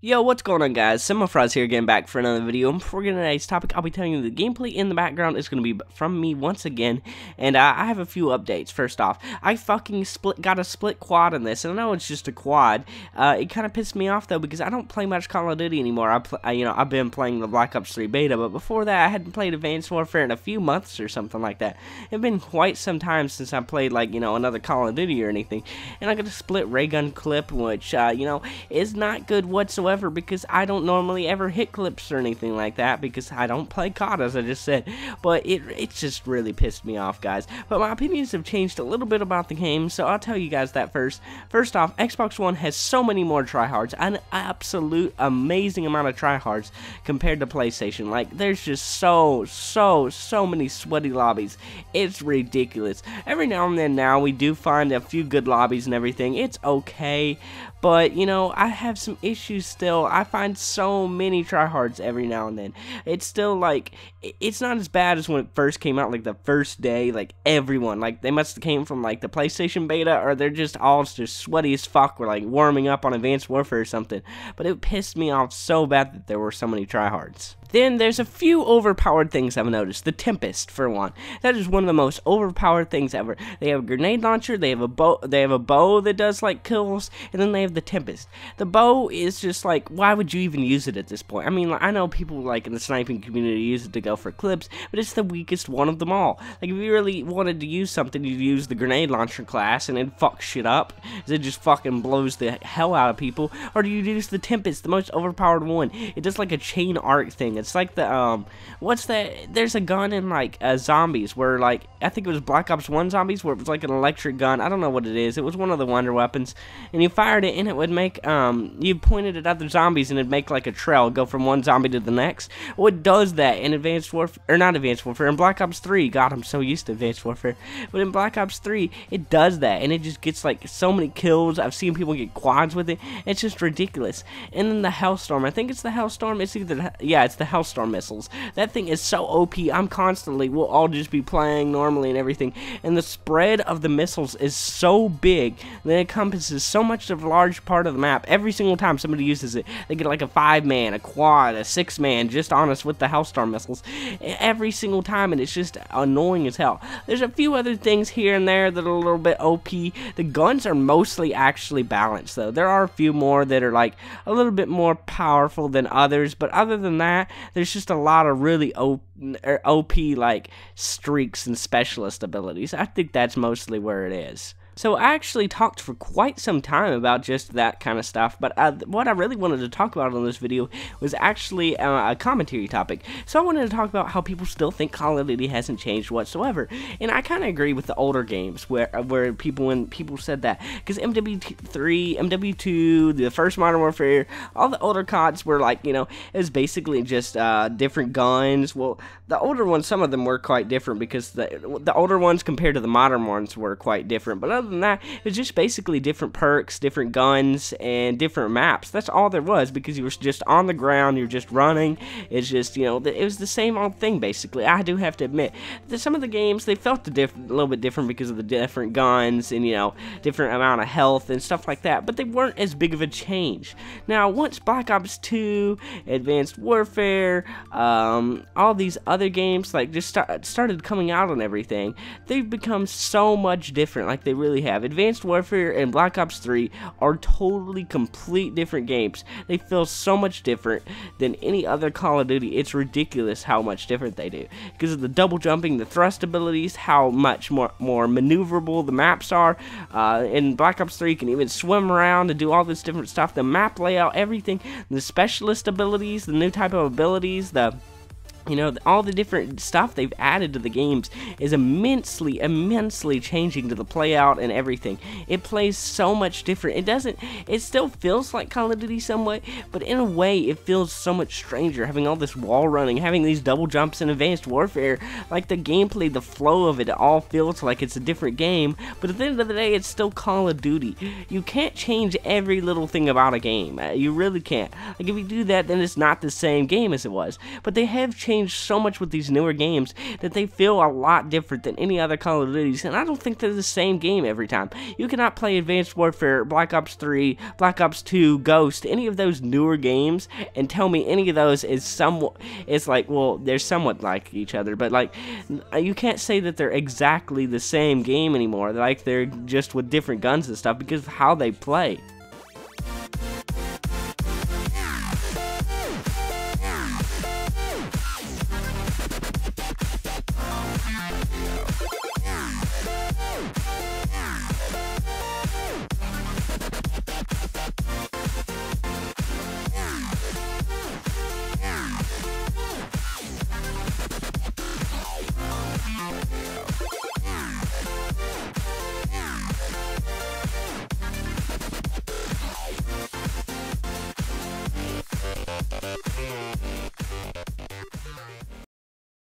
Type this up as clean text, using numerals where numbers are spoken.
Yo, what's going on, guys? cebmofroz here, again back for another video. And before we get into today's topic, I'll be telling you the gameplay in the background is going to be from me once again, and I have a few updates. First off, I fucking got a split quad in this, and I know it's just a quad. It kind of pissed me off though because I don't play much Call of Duty anymore. I've been playing the Blackops 3 beta, but before that, I hadn't played Advanced Warfare in a few months or something like that. It's been quite some time since I played another Call of Duty or anything, and I got a split ray gun clip, which is not good whatsoever. Because I don't normally ever hit clips or anything like that because I don't play COD, as I just said, but it just really pissed me off, guys. But my opinions have changed a little bit about the game, so I'll tell you guys that first. First off, Xbox One has so many more tryhards, an absolute amazing amount of tryhards compared to PlayStation. Like, there's just so many sweaty lobbies. It's ridiculous. Every now and then we do find a few good lobbies and everything. It's okay, but I have some issues still. I find so many tryhards every now and then. It's still it's not as bad as when it first came out, the first day. Everyone, they must have came from the PlayStation beta, or they're just all just sweaty as fuck. We're warming up on Advanced Warfare or something. But it pissed me off so bad that there were so many tryhards. Then there's a few overpowered things I've noticed. The Tempest, for one. That is one of the most overpowered things ever. They have a grenade launcher, they have a bow that does kills, and then they have the Tempest. The bow is just why would you even use it at this point? I mean, I know people in the sniping community use it to go for clips, but it's the weakest one of them all. If you really wanted to use something, you'd use the grenade launcher class and it'd fuck shit up. It just fucking blows the hell out of people. Or do you use the Tempest, the most overpowered one? It does a chain arc thing. It's like the what's that? There's a gun in zombies where I think it was Black Ops 1 zombies where it was an electric gun. I don't know what it is. It was one of the wonder weapons, and you fired it and it would make you pointed it at the zombies and it'd make a trail, go from one zombie to the next. Well, it does that in Advanced Warfare, or not Advanced Warfare, in Black Ops 3. God, I'm so used to Advanced Warfare, but in Black Ops 3 it does that, and it just gets so many kills. I've seen people get quads with it. It's just ridiculous. And then the Hellstorm, I think it's the Hellstorm. It's either it's the Hellstorm missiles. That thing is so OP. We'll all just be playing normally and everything, and the spread of the missiles is so big that it encompasses so much of a large part of the map. Every single time somebody uses it, they get a 5-man, a quad, a 6-man just on us with the Hellstorm missiles every single time, and it's just annoying as hell. There's a few other things here and there that are a little bit OP. The guns are mostly actually balanced, though. There are a few more that are a little bit more powerful than others, but other than that, there's just a lot of really OP streaks and specialist abilities. I think that's mostly where it is. So I actually talked for quite some time about just that kind of stuff, but what I really wanted to talk about on this video was actually a commentary topic. So I wanted to talk about how people still think Call of Duty hasn't changed whatsoever, and I kind of agree with the older games when people said that, because MW3, MW2, the first Modern Warfare, all the older CODs were it was basically just different guns. Well, the older ones, some of them were quite different because the older ones compared to the modern ones were quite different, but other than that, it was just basically different perks, different guns, and different maps. That's all there was, because you were just on the ground, you're just running. It's just, it was the same old thing, basically. I do have to admit that some of the games, they felt a little bit different because of the different guns and, different amount of health and stuff like that, but they weren't as big of a change. Now, once Black Ops 2, Advanced Warfare, all these other games, just started coming out and everything, they've become so much different, they really have. Advanced Warfare and Black Ops 3 are totally complete different games. They feel so much different than any other Call of Duty. It's ridiculous how much different they do, because of the double jumping, the thrust abilities, how much more maneuverable the maps are. In Black Ops 3 you can even swim around and do all this different stuff. The map layout, everything, the specialist abilities, the new type of abilities, all the different stuff they've added to the games is immensely changing to the playout and everything. It plays so much different. It still feels like Call of Duty somewhat, but in a way it feels so much stranger, having all this wall running, having these double jumps in Advanced Warfare. The gameplay, the flow of it all feels like it's a different game, but at the end of the day, it's still Call of Duty. You can't change every little thing about a game. You really can't. If you do that, then it's not the same game as it was. But they have changed changed so much with these newer games that they feel a lot different than any other Call of Duties, and I don't think they're the same game every time. You cannot play Advanced Warfare, Black Ops 3, Black Ops 2, Ghost, any of those newer games, and tell me any of those is somewhat, it's like, well, they're somewhat like each other, but like, you can't say that they're exactly the same game anymore, like they're just with different guns and stuff because of how they play.